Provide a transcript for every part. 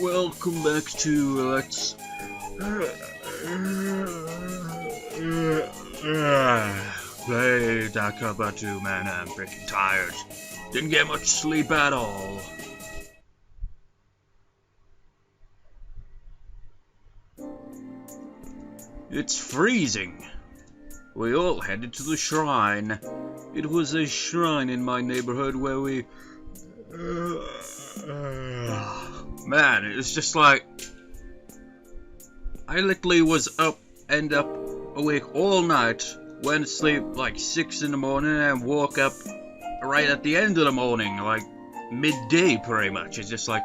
Welcome back to Let's play that Capo 2, man. I'm freaking tired. Didn't get much sleep at all. It's freezing. We all headed to the shrine. It was a shrine in my neighborhood where we... Man, it's just like... I literally was end up awake all night, went to sleep like 6 in the morning and woke up right at the end of the morning, like midday pretty much. It's just like,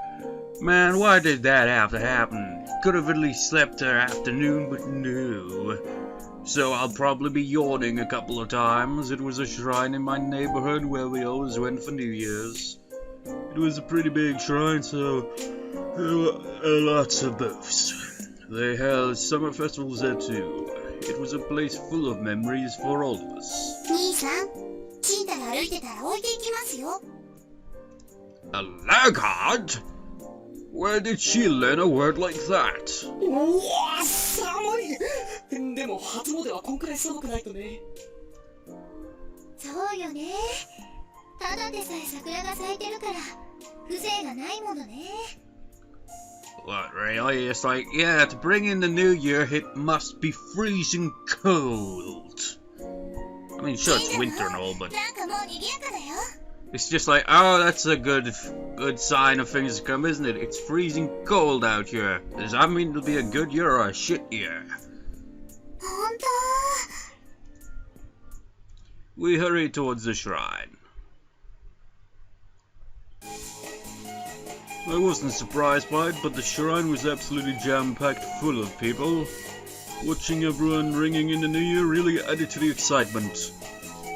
man, why did that have to happen? Could have at least slept there afternoon, but no. So I'll probably be yawning a couple of times. It was a shrine in my neighborhood where we always went for New Year's. It was a pretty big shrine, so there were lots of booths. They held summer festivals there too. It was a place full of memories for all of us. A laggard? Where did she learn a word like that? What, really? It's like, yeah, to bring in the new year, it must be freezing cold. I mean, sure, it's winter and all, but... It's just like, oh, that's a good sign of things to come, isn't it? It's freezing cold out here. Does that mean it'll be a good year or a shit year? We hurry towards the shrine. I wasn't surprised by it, but the shrine was absolutely jam-packed full of people. Watching everyone ringing in the new year really added to the excitement.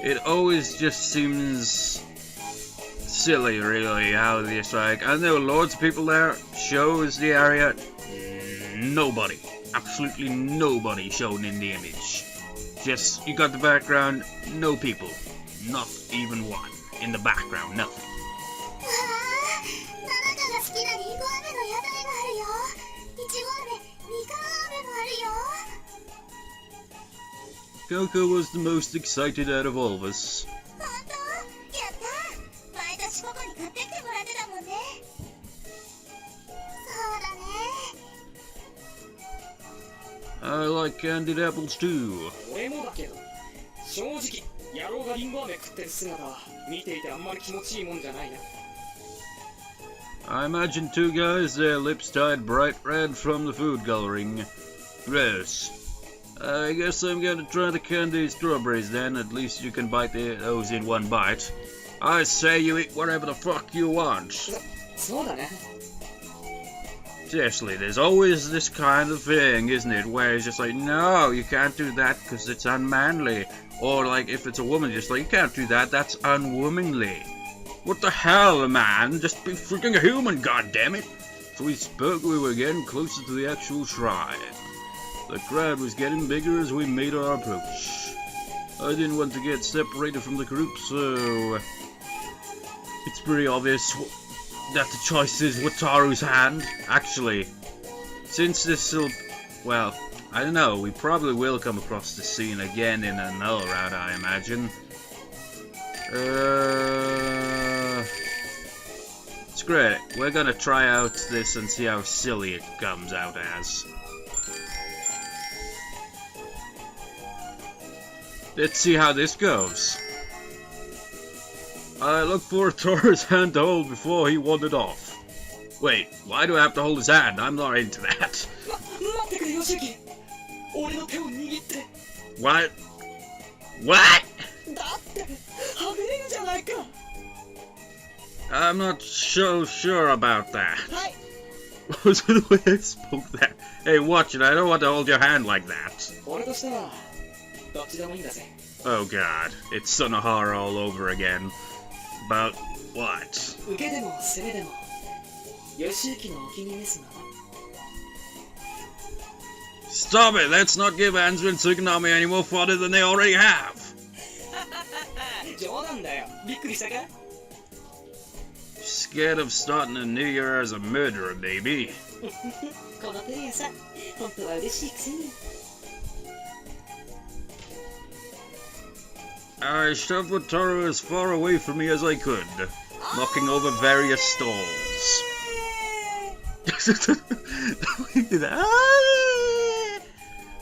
It always just seems silly, really, how it's like, I know loads of people there, shows the area, nobody, absolutely nobody shown in the image. Just, you got the background, no people, not even one, in the background, nothing. Coco was the most excited out of all of us. I like candied apples too. I imagine two guys, their lips tied bright red from the food coloring. Gross. I guess I'm gonna try the candied strawberries then, at least you can bite those in one bite. I say you eat whatever the fuck you want. Seriously, there's always this kind of thing, isn't it, where it's just like, no, you can't do that because it's unmanly. Or like, if it's a woman, just like, you can't do that, that's unwomanly. What the hell, man? Just be freaking human, goddammit! So we were getting closer to the actual shrine. The crowd was getting bigger as we made our approach. I didn't want to get separated from the group, so it's pretty obvious that the choice is Wataru's hand. Actually, since this will, well, I don't know, we probably will come across the scene again in another round, I imagine. Screw it, we're gonna try out this and see how silly it comes out as. Let's see how this goes. I look for Thor's hand to hold before he wandered off. Wait, why do I have to hold his hand? I'm not into that. What? What? I'm not so sure about that. What was the way I spoke that? Hey, watch it, I don't want to hold your hand like that. Oh god, it's Sunohara all over again. About what? Stop it! Let's not give Answer and Tsukunami any more fodder than they already have! scared of starting a new year as a murderer, baby. このテリアさん、本当は嬉しいくせに。I shoved Wataru as far away from me as I could, knocking over various stalls.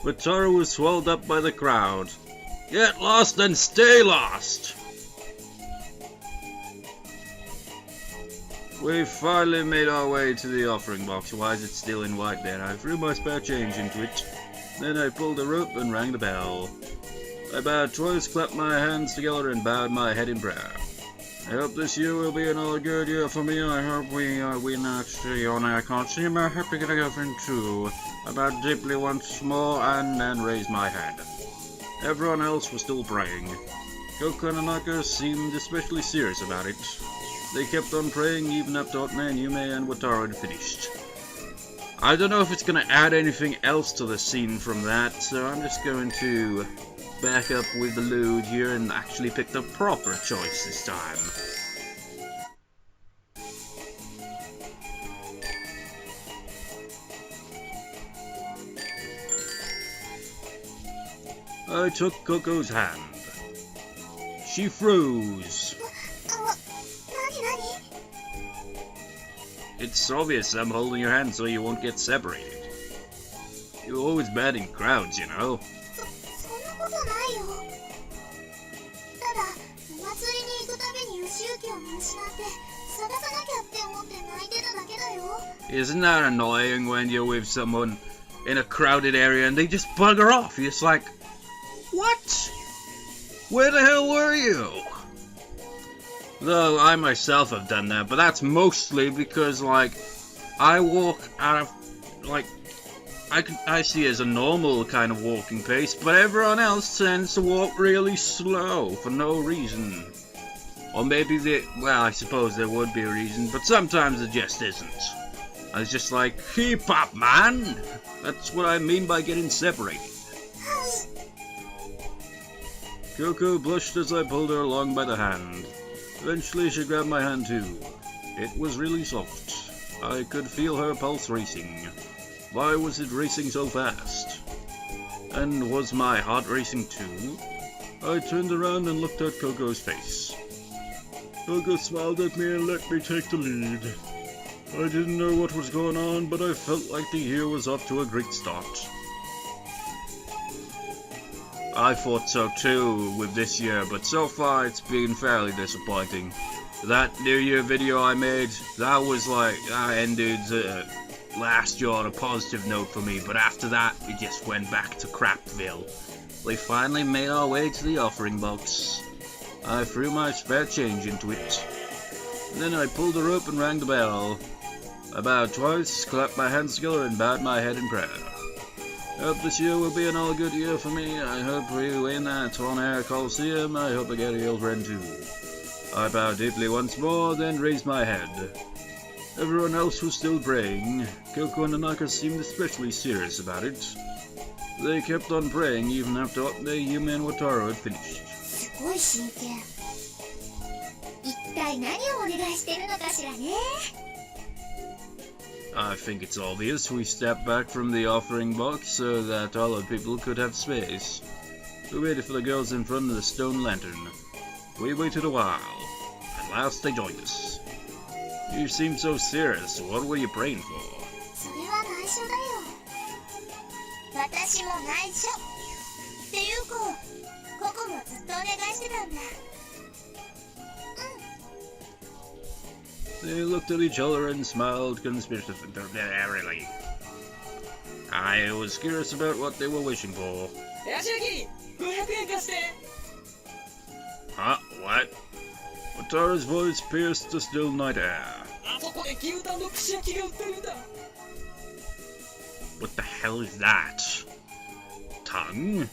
Wataru was swallowed up by the crowd. Get lost and stay lost! We finally made our way to the offering box. Why is it still in white there? I threw my spare change into it. Then I pulled the rope and rang the bell. I bowed twice, clapped my hands together, and bowed my head in prayer. I hope this year will be another good year for me. I hope we win actually on I can't see my happy girlfriend too. I bowed deeply once more and then raised my head. Everyone else was still praying. Coco and Anaka seemed especially serious about it. They kept on praying even after Hotman, Yume, and Wataru had finished. I don't know if it's going to add anything else to the scene from that, so I'm just going to back up with the load here and actually pick the proper choice this time. I took Coco's hand. She froze. It's obvious I'm holding your hand so you won't get separated. You're always bad in crowds, you know. Isn't that annoying when you're with someone in a crowded area and they just bugger off? You're just like, what? Where the hell were you? Though I myself have done that, but that's mostly because, like, I walk out of, like, I see it as a normal kind of walking pace, but everyone else tends to walk really slow for no reason. Or maybe well, I suppose there would be a reason, but sometimes it just isn't. I was just like, keep up, man! That's what I mean by getting separated. Coco blushed as I pulled her along by the hand. Eventually she grabbed my hand too. It was really soft. I could feel her pulse racing. Why was it racing so fast? And was my heart racing too? I turned around and looked at Coco's face. Coco smiled at me and let me take the lead. I didn't know what was going on, but I felt like the year was off to a great start. I thought so too with this year, but so far it's been fairly disappointing. That New Year video I made, that was like, I ended last year on a positive note for me, but after that, it just went back to Crapville. We finally made our way to the offering box. I threw my spare change into it. Then I pulled the rope and rang the bell. I bowed twice, clapped my hands together, and bowed my head in prayer. I hope this year will be another good year for me. I hope we win at On Air Coliseum. I hope I get a girlfriend too. I bowed deeply once more, then raised my head. Everyone else was still praying. Coco and Nanaka seemed especially serious about it. They kept on praying even after Yume and Wataru had finished. I think it's obvious we stepped back from the offering box so that other people could have space. We waited for the girls in front of the stone lantern. We waited a while. At last they joined us. You seemed so serious. What were you praying for? They looked at each other and smiled conspiratorially. I was curious about what they were wishing for. Huh? What? Wataru's voice pierced the still night air. What the hell is that? Tongue?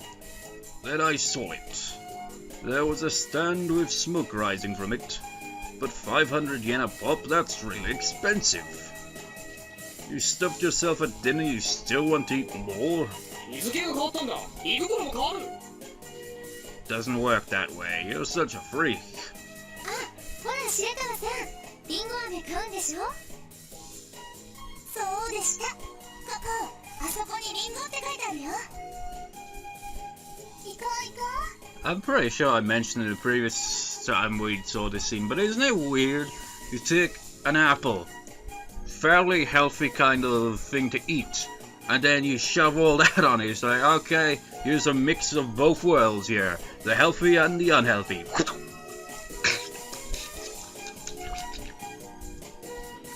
Then I saw it. There was a stand with smoke rising from it. But 500 yen a pop, that's really expensive. You stuffed yourself at dinner, you still want to eat more? Doesn't work that way, you're such a freak. くんでしょ。そうでした。カポ、あそこにリンゴって書いてあるよ。行こう行こう。 I'm pretty sure I mentioned it the previous time we saw this scene, but isn't it weird? You take an apple, fairly healthy kind of thing to eat, and then you shove all that on it. It's like, okay, here's a mix of both worlds here, the healthy and the unhealthy.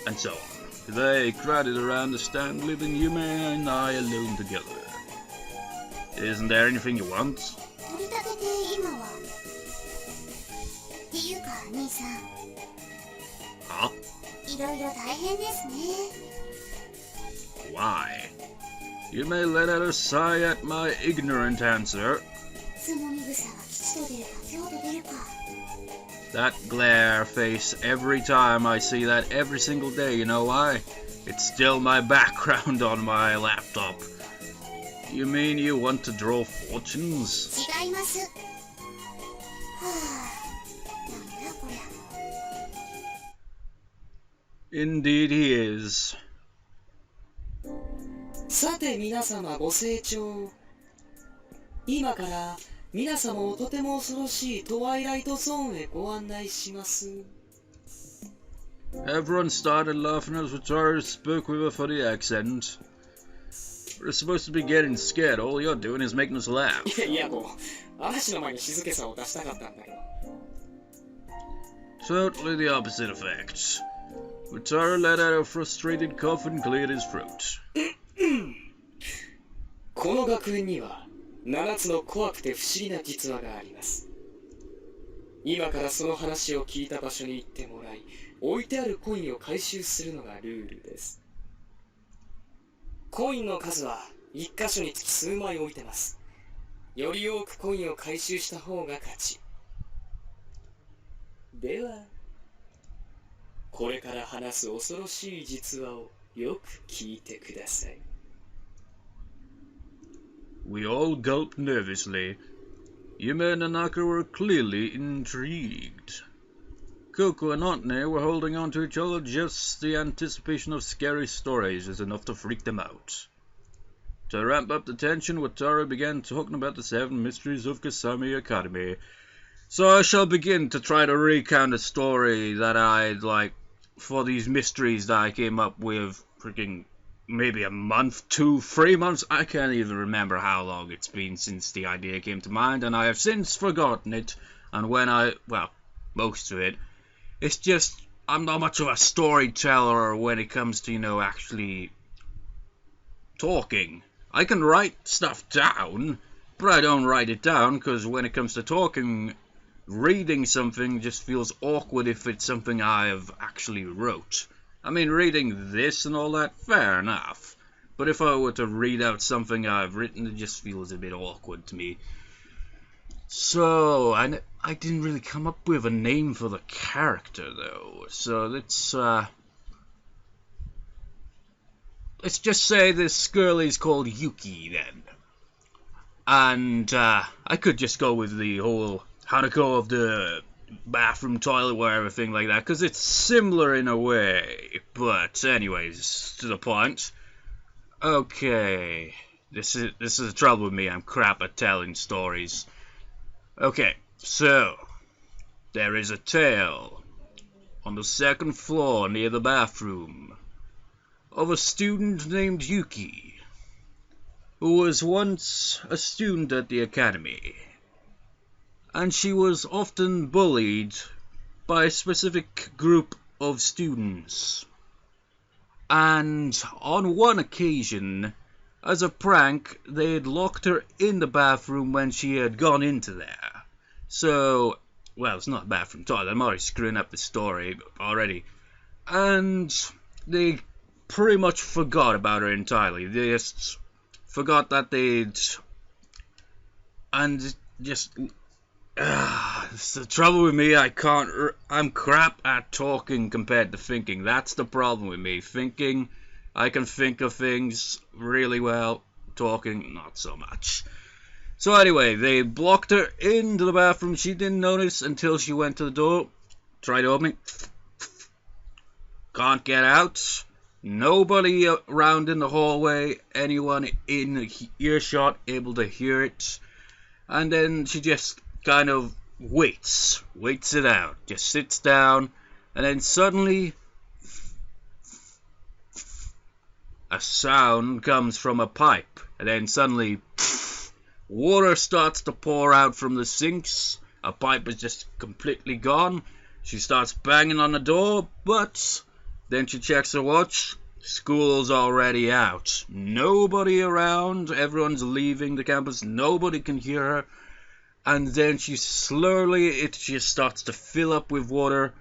And so on. They crowded around the stand, leaving Yume and I alone together. Isn't there anything you want? 取り立てて今は。っていうか兄さん。Huh? いろいろ大変ですね。Why? You may let out a sigh at my ignorant answer. つもり草は吉と出るか凶と出るか。That glare face every time I see that every single day, you know why? It's still my background on my laptop. You mean you want to draw fortunes? 違います。はあ、なんだこりゃ。Indeed he is. さて皆様ご清聴。今から皆様をとても恐ろしいトワイライトゾーンへご案内します。Everyone started laughing as Wataru spoke with a funny accent. We're supposed to be getting scared. All you're doing is making us laugh. いやこう、嵐の前に静けさを出したかったんだよ。Totally the opposite effect. Wataru let out a frustrated cough and cleared his throat. この学園には7つの怖くて不思議な実話があります。今からその話を聞いた場所に行ってもらい、置いてあるコインを回収するのがルールです。コインの数は1箇所につき数枚置いてます。より多くコインを回収した方が勝ち。では、これから話す恐ろしい実話をよく聞いてください。We all gulped nervously. Yume and Nanaka were clearly intrigued. Coco and Otne were holding on to each other. Just the anticipation of scary stories is enough to freak them out. To ramp up the tension, Wataru began talking about the 7 mysteries of Kasami Academy. So I shall begin to try to recount a story that I'd like for these mysteries that I came up with freaking maybe a month, 2, 3 months. I can't even remember how long it's been since the idea came to mind, and I have since forgotten it. And when well, most of it. It's just, I'm not much of a storyteller when it comes to, actually talking. I can write stuff down, but I don't write it down, because when it comes to talking, reading something just feels awkward if it's something I have actually wrote. I mean, reading this and all that, fair enough. But if I were to read out something I've written, it just feels a bit awkward to me. So, I didn't really come up with a name for the character, though. So let's just say this girl is called Yuki, then. And I could just go with the whole Hanako of the bathroom, toilet, where everything like that, because it's similar in a way. But anyways, to the point. Okay, this is the trouble with me. I'm crap at telling stories. Okay, so there is a tale on the 2nd floor near the bathroom of a student named Yuki, who was once a student at the academy, and she was often bullied by a specific group of students. And on one occasion, as a prank, they had locked her in the bathroom when she had gone into there. So, well, it's not a bathroom toilet, I'm already screwing up the story already. And they pretty much forgot about her entirely. They just forgot that they'd... And just... it's the trouble with me, I'm crap at talking compared to thinking. That's the problem with me. Thinking, I can think of things really well. Talking, not so much. So anyway, they blocked her into the bathroom. She didn't notice until she went to the door. Tried to open it. can't get out. Nobody around in the hallway, anyone in earshot able to hear it. And then she just kind of waits it out, just sits down, and then suddenly a sound comes from a pipe, and then suddenly water starts to pour out from the sinks. A pipe is just completely gone. She starts banging on the door, but then she checks her watch. School's already out. Nobody around. Everyone's leaving the campus. Nobody can hear her. And then she slowly, it just starts to fill up with water.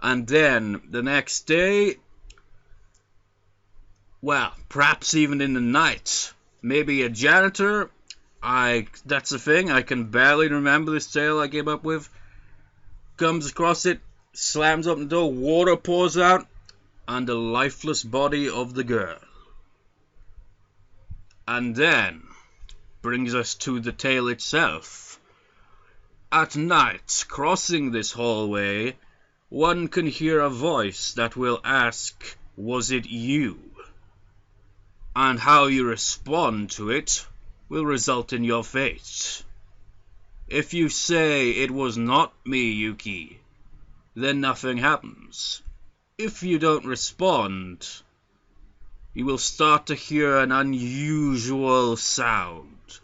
And then the next day, well, perhaps even in the night, maybe a janitor. That's the thing. I can barely remember this tale I came up with. Comes across it, slams open the door, water pours out, and the lifeless body of the girl. And then brings us to the tale itself. At night, crossing this hallway, one can hear a voice that will ask, "Was it you?" And how you respond to it will result in your fate. If you say, "It was not me, Yuki," then nothing happens. If you don't respond, you will start to hear an unusual sound.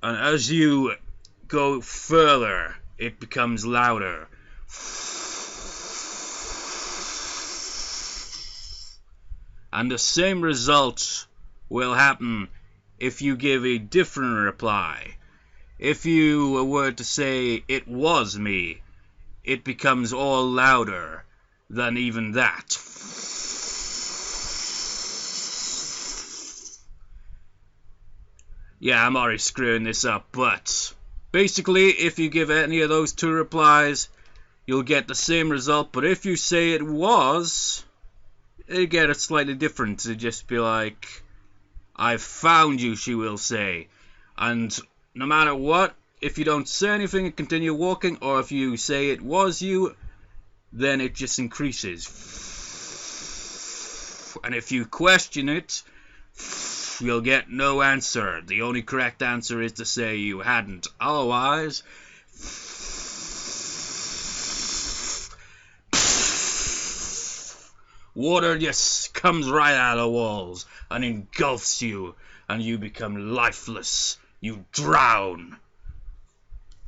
And as you go further, it becomes louder. And the same result will happen if you give a different reply. If you were to say, "It was me," it becomes all louder than even that. Yeah, I'm already screwing this up, but basically, if you give any of those two replies, you'll get the same result. But if you say "it was," you get it slightly different. It'd just be like, "I found you," she will say. And no matter what, if you don't say anything and continue walking, or if you say "it was you," then it just increases. And if you question it, you'll get no answer. The only correct answer is to say you hadn't. Otherwise, water just comes right out of the walls and engulfs you, and you become lifeless. You drown.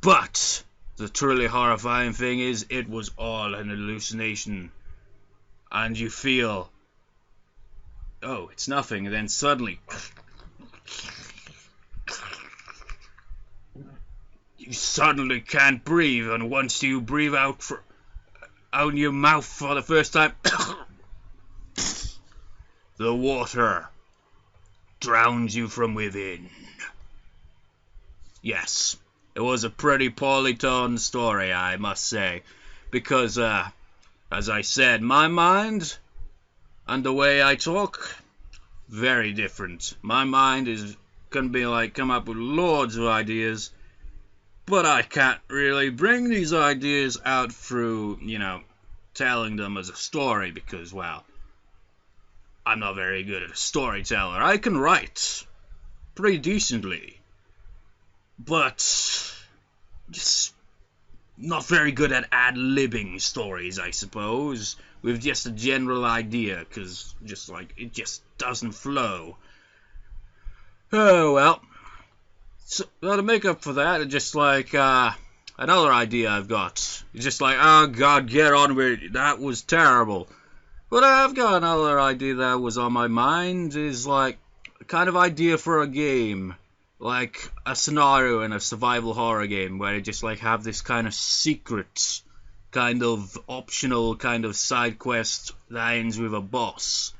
But the truly horrifying thing is, it was all an hallucination. And you feel, "Oh, it's nothing," and then suddenly you suddenly can't breathe, and once you breathe out your mouth for the first time, the water drowns you from within. Yes, it was a pretty poorly told story, I must say, because, as I said, my mind and the way I talk, very different. My mind can be like, come up with loads of ideas, but I can't really bring these ideas out through, telling them as a story, because, well, I'm not very good at a storyteller. I can write pretty decently, but just not very good at ad-libbing stories, I suppose, with just a general idea, because it just doesn't flow. Oh, well. So, to make up for that, it's just like, another idea I've got. It's just like, "Oh God, get on with it, that was terrible." But I've got another idea that was on my mind, is like a kind of idea for a game. Like a scenario in a survival horror game where you just like have this kind of secret, kind of optional, kind of side quest that ends with a boss.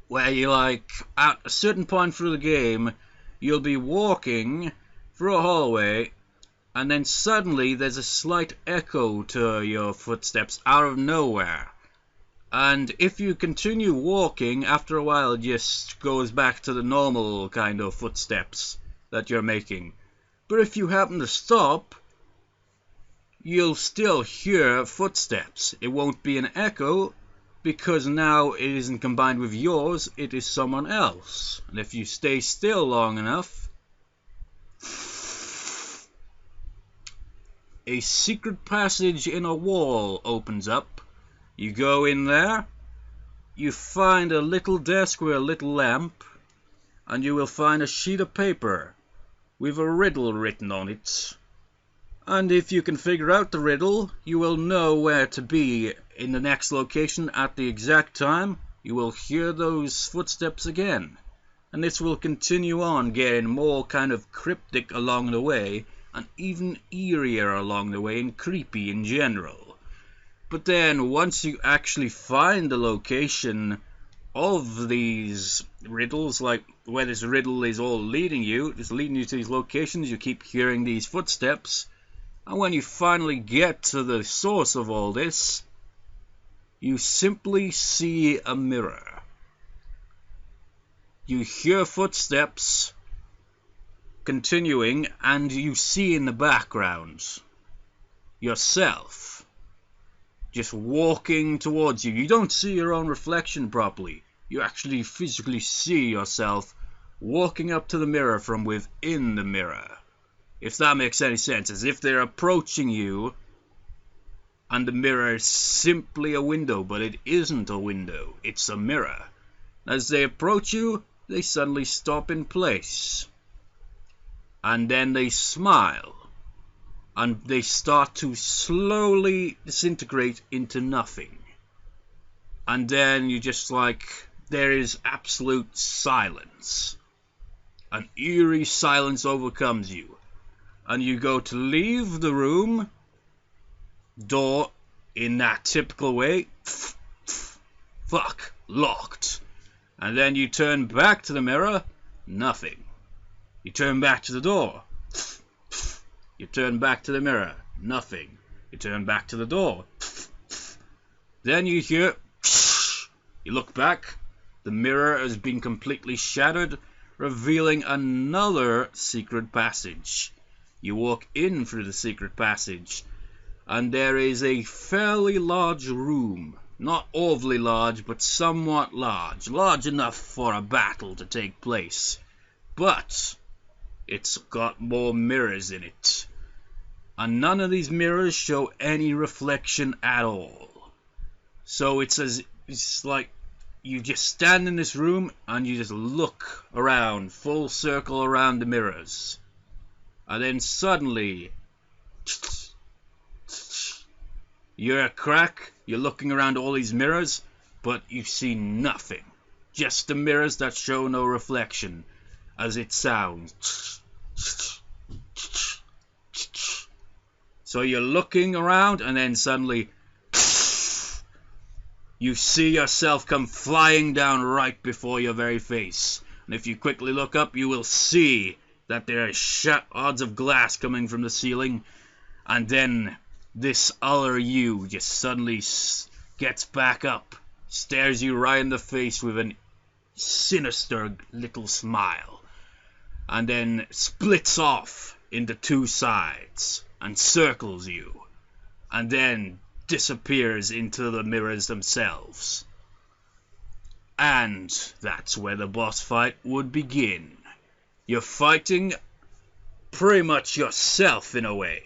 Where you like, at a certain point through the game, you'll be walking through a hallway, and then suddenly there's a slight echo to your footsteps out of nowhere. And if you continue walking, after a while it just goes back to the normal kind of footsteps that you're making. But if you happen to stop, you'll still hear footsteps. It won't be an echo, because now it isn't combined with yours, it is someone else. And if you stay still long enough, a secret passage in a wall opens up. You go in there, you find a little desk with a little lamp, and you will find a sheet of paper with a riddle written on it. And if you can figure out the riddle, you will know where to be in the next location at the exact time. You will hear those footsteps again. And this will continue on, getting more kind of cryptic along the way, and even eerier along the way, and creepy in general. But then, once you actually find the location of these riddles, like where this riddle is all leading you, it's leading you to these locations, you keep hearing these footsteps, and when you finally get to the source of all this, you simply see a mirror. You hear footsteps continuing, and you see in the background yourself just walking towards you. You don't see your own reflection properly. You actually physically see yourself walking up to the mirror from within the mirror. If that makes any sense, as if they're approaching you, and the mirror is simply a window, but it isn't a window, it's a mirror. As they approach you, they suddenly stop in place. And then they smile. And they start to slowly disintegrate into nothing. And then you just there is absolute silence. An eerie silence overcomes you. And you go to leave the room, door in that typical way, fuck, locked. And then you turn back to the mirror, nothing. You turn back to the door. You turn back to the mirror, nothing. You turn back to the door. Then you hear, you look back, the mirror has been completely shattered, revealing another secret passage. You walk in through the secret passage, and there is a fairly large room. Not overly large, but somewhat large. Large enough for a battle to take place. But it's got more mirrors in it. And none of these mirrors show any reflection at all. So it's like you just stand in this room and you just look around, full circle around the mirrors. And then suddenly, you're a crack, you're looking around all these mirrors, but you see nothing. Just the mirrors that show no reflection, as it sounds. So you're looking around, and then suddenly, you see yourself come flying down right before your very face. And if you quickly look up, you will see that there are shards of glass coming from the ceiling, and then this other you just suddenly gets back up, stares you right in the face with a sinister little smile, and then splits off into two sides and circles you, and then disappears into the mirrors themselves. And that's where the boss fight would begin. You're fighting pretty much yourself in a way,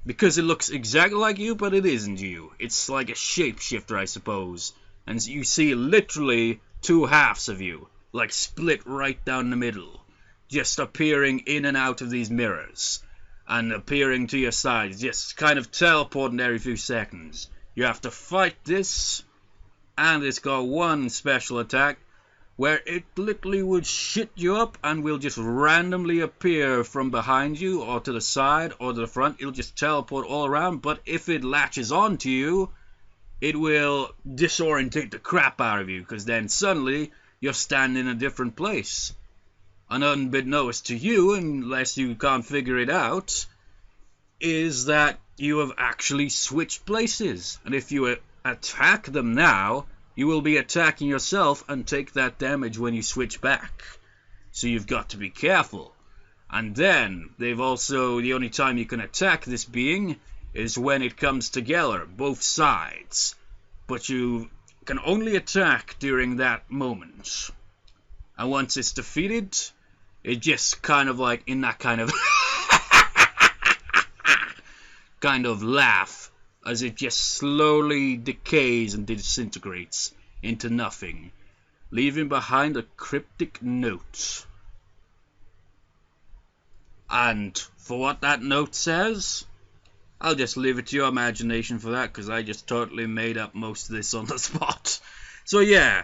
because it looks exactly like you, but it isn't you. It's like a shapeshifter, I suppose. And you see literally two halves of you, like split right down the middle, just appearing in and out of these mirrors, and appearing to your sides, just kind of teleporting every few seconds. You have to fight this, and it's got one special attack, where it literally would shit you up and will just randomly appear from behind you, or to the side, or to the front. It'll just teleport all around, but if it latches onto you, it will disorientate the crap out of you, because then suddenly you're standing in a different place. And unbeknownst to you, unless you can't figure it out, is that you have actually switched places. And if you attack them now, you will be attacking yourself and take that damage when you switch back. So you've got to be careful. And then, they've also, the only time you can attack this being is when it comes together, both sides. But you can only attack during that moment. And once it's defeated, it just kind of like, in that kind of kind of laugh, as it just slowly decays and disintegrates into nothing, leaving behind a cryptic note. And for what that note says, I'll just leave it to your imagination for that, because I just totally made up most of this on the spot. So yeah,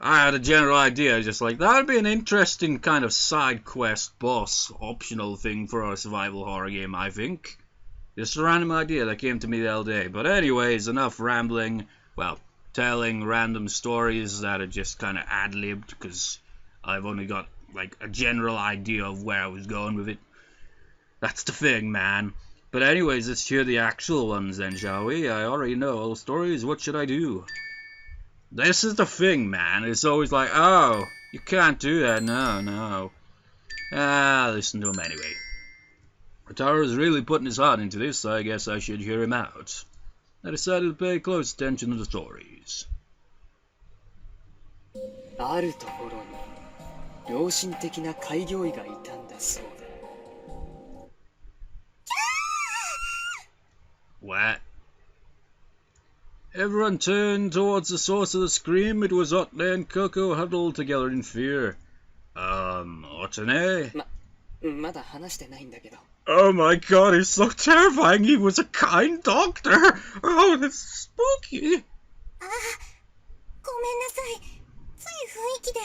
I had a general idea, just like, that would be an interesting kind of side quest boss optional thing for a survival horror game, I think. Just a random idea that came to me the other day. But anyways, enough rambling, well, telling random stories that are just kind of ad-libbed, because I've only got like a general idea of where I was going with it. That's the thing, man. But anyways, let's hear the actual ones then, shall we? I already know all the stories, what should I do? This is the thing, man. It's always like, oh, you can't do that, no. Listen to him anyway. Rataro's really putting his heart into this, so I guess I should hear him out. I decided to pay close attention to the stories. あるところに良心的な開業医がいたんだそうだ。 What? Everyone turned towards the source of the scream. It was Otley and Coco huddled together in fear. Otane? まだ話してないんだけど。 Oh my god, it's so terrifying. He was a kind doctor. Oh, that's spooky. ああ、ごめんなさい。つい雰囲気で。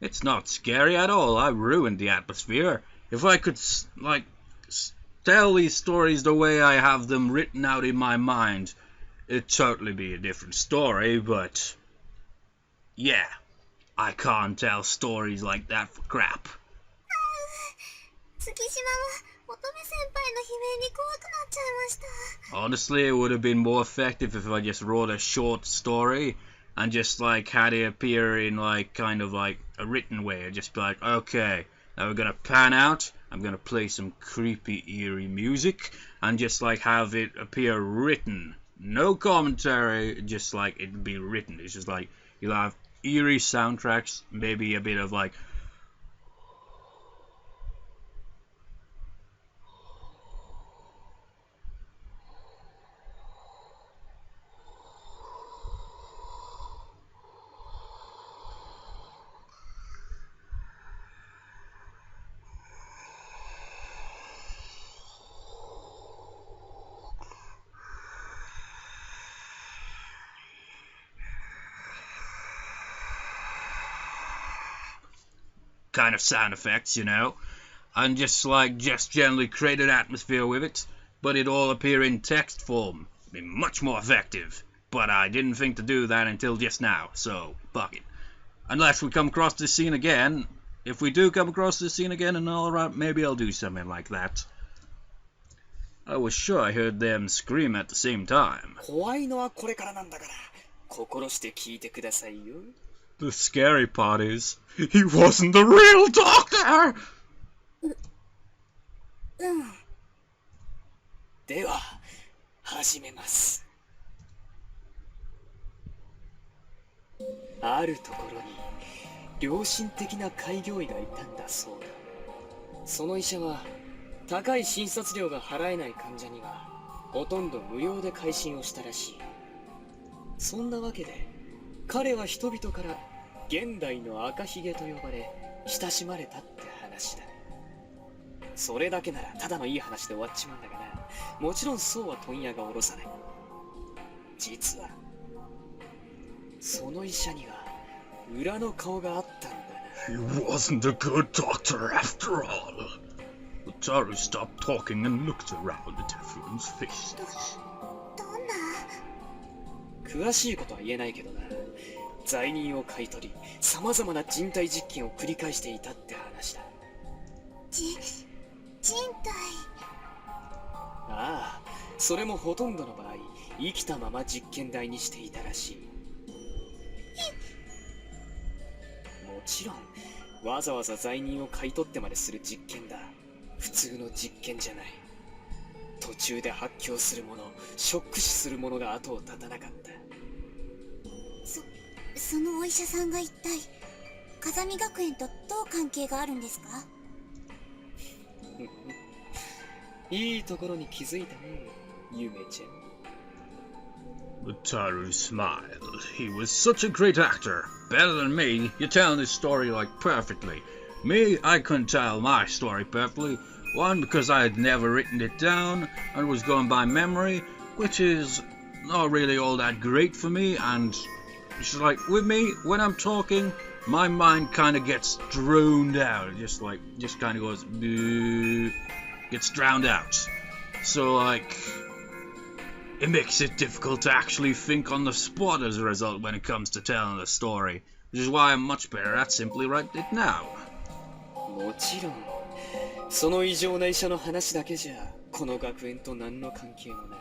It's not scary at all. I ruined the atmosphere. If I could, tell these stories the way I have them written out in my mind, it'd totally be a different story, but yeah, I can't tell stories like that for crap. 月島は乙女先輩の悲鳴に怖くなっちゃいました。 Honestly, it would have been more effective if I just wrote a short story and just had it appear in kind of a written way. I'd just be like, okay, now we're gonna pan out, I'm gonna play some creepy, eerie music, and just have it appear written. No commentary, just it'd be written. It's just you'll have eerie soundtracks, maybe a bit of kind of sound effects, and just generally create an atmosphere with it, but it all appear in text form. Be much more effective. But I didn't think to do that until just now, so fuck it. Unless we come across this scene again. If we do come across this scene again and all around, maybe I'll do something like that. I was sure I heard them scream at the same time. 怖いのはこれからなんだから、心して聞いてくださいよ。 The scary part is, he wasn't the real doctor! では、始めます。あるところに良心的な開業医がいたんだそうだ。その医者は高い診察料が払えない患者にはほとんど無料で回診をしたらしい。そんなわけで彼は人々から現代の赤ひげと呼ばれ親しまれたって話だ。それだけならただのいい話で終わっちまうんだがな。もちろんそうは問屋が下ろさない。実はその医者には裏の顔があったんだな。 He wasn't a good doctor after all. Utaru stopped talking and looked around at everyone's faces. どんな。詳しいことは言えないけどな。罪人を買い取り、様々な人体実験を繰り返していたって話だ。人体。ああ、それもほとんどの場合、生きたまま実験台にしていたらしい。ちろんわざわざ罪人を買い取ってまでする実験だ。普通の実験じゃない。途中で発狂する者、ショック死する者が後を絶たなかった。そのお医者さんが一体風見学園とどう関係があるんですか？いいところに気づいたね、ゆめちゃん。Utaru smiled. He was such a great actor. Better than me. You're telling this story like perfectly. Me, I couldn't tell my story perfectly. One, because I had never written it down and was going by memory, which is not really all that great for me. And it's like with me, when I'm talking, my mind kind of gets drowned out. It just kind of goes, gets drowned out. So like, it makes it difficult to actually think on the spot as a result when it comes to telling a story, which is why I'm much better at simply writing it now. もちろん、その異常な医者の話だけじゃこの学園と何の関係もない。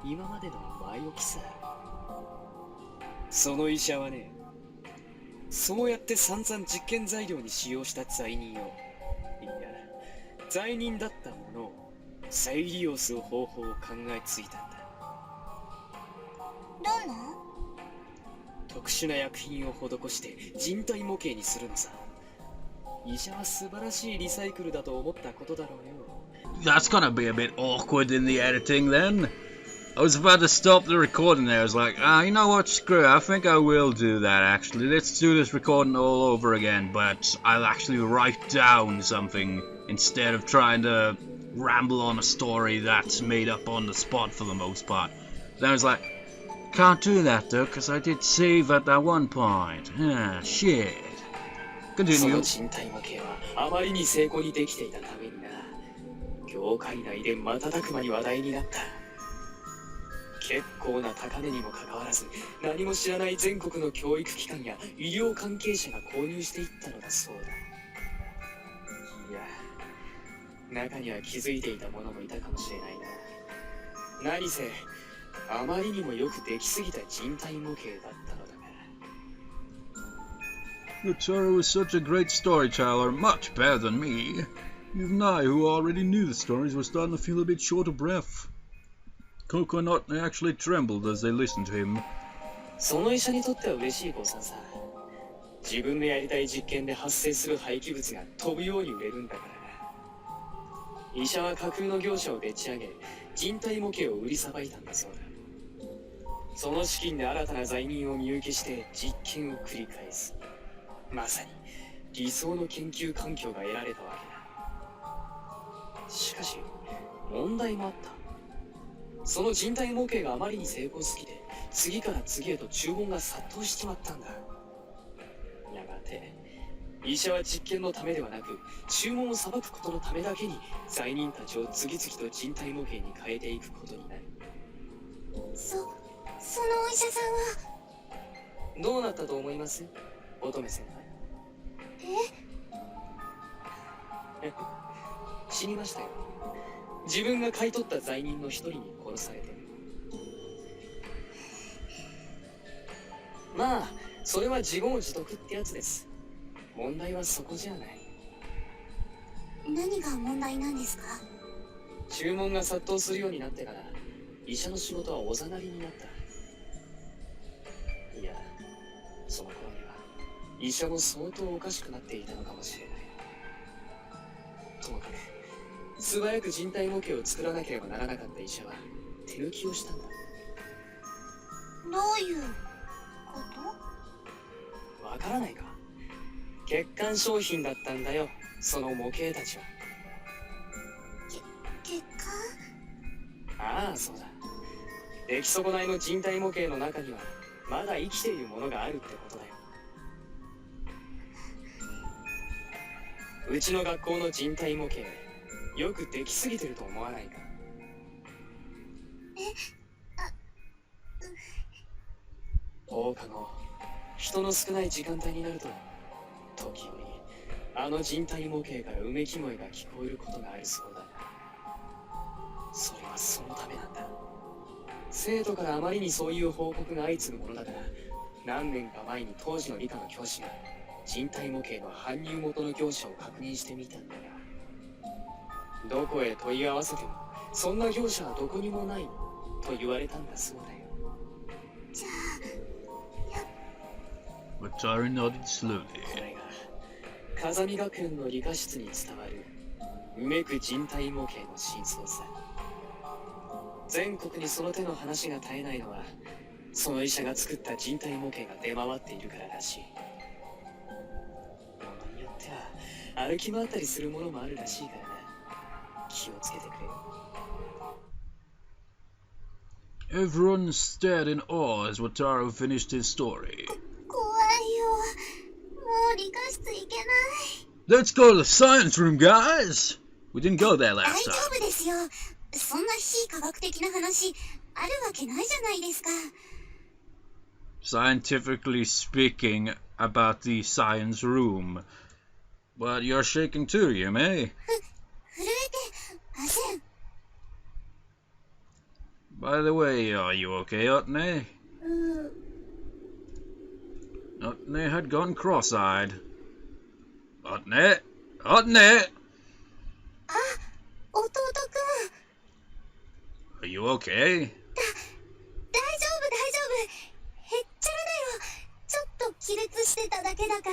今までの前置きさ。その医者はね、そうやって散々実験材料に使用した罪人を、いや、罪人だったものを再利用する方法を考えついたんだ。どんな？特殊な薬品を施して人体模型にするのさ。医者は素晴らしいリサイクルだと思ったことだろうよ。That's gonna be a bit awkward in the editing then. I was about to stop the recording there. I was like, you know what, screw it. I think I will do that actually. Let's do this recording all over again, but I'll actually write down something instead of trying to ramble on a story that's made up on the spot for the most part. Then I was like, can't do that though, because I did save at that one point. Shit. その Continue. 人体模型はあまりに成功にできていたためにな、業界内で瞬く間に話題になった。結構な高値にもかかわらず、何も知らない全国の教育機関や医療関係者が購入していったのだそうだ。いや、中には気づいていた者もいたかもしれないな。何せ、あまりにもよくできすぎた人体模型だったのだから。Utaru was such a great storyteller, much better than me. Even I, who already knew the stories, was starting to feel a bit short of breath. Coconut actually trembled as they listened to him. その医者にとっては嬉しい誤算さ。自分のやりたい実験で発生する廃棄物が飛ぶように売れるんだからな。医者は架空の業者をでっち上げ、人体模型を売りさばいたんだそうだ。その資金で新たな罪人を見受けして実験を繰り返す。まさに理想の研究環境が得られたわけだ。しかし問題もあった。その人体模型があまりに成功すぎて、次から次へと注文が殺到しちまったんだ。やがて医者は実験のためではなく、注文を裁くことのためだけに罪人たちを次々と人体模型に変えていくことになる。そのお医者さんはどうなったと思います、乙女先輩？死にましたよ。自分が買い取った罪人の一人に殺されてる。まあそれは自業自得ってやつです。問題はそこじゃない。何が問題なんですか？注文が殺到するようになってから、医者の仕事はおざなりになった。いや、その頃には医者も相当おかしくなっていたのかもしれない。ともかく素早く人体模型を作らなければならなかった医者は手抜きをしたんだ。どういうこと？わからないか？欠陥商品だったんだよ、その模型たちは。結果？ああ、そうだ。出来損ないの人体模型の中にはまだ生きているものがあるってことだよ。うちの学校の人体模型、よくできすぎてると思わないか？放課後、人の少ない時間帯になると、時折あの人体模型からうめき声が聞こえることがあるそうだが、それはそのためなんだ。生徒からあまりにそういう報告が相次ぐものだから、何年か前に当時の理科の教師が人体模型の搬入元の業者を確認してみたんだが、どこへ問い合わせてもそんな業者はどこにもないと言われたんだそうだよ。じゃあ Watari nodded slowly. これが風見学園の理科室に伝わるうめく人体模型の真相さ。全国にその手の話が絶えないのは、その医者が作った人体模型が出回っているかららしい。ものによっては歩き回ったりするものもあるらしいからな。気をつけてくれよ。Everyone stared in awe as Wataru finished his story. 怖いよ。もう理科室行けない。 Let's go to the science room, guys! We didn't go there 大 last 丈 time. 夫ですよ。そんな非科学的な話あるわけないじゃないですか。 Scientifically speaking about the science room. But you're shaking too, Yume. 震えてません。 By the way, are you okay, Otne? Otne had gone cross-eyed. Otne? Otne! あ、弟くん。 Are you okay? 大丈夫大丈夫。へっちゃらだよ。ちょっと気絶してただけだか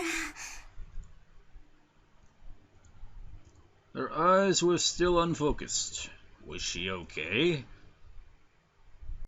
ら。 Her eyes were still unfocused. Was she okay?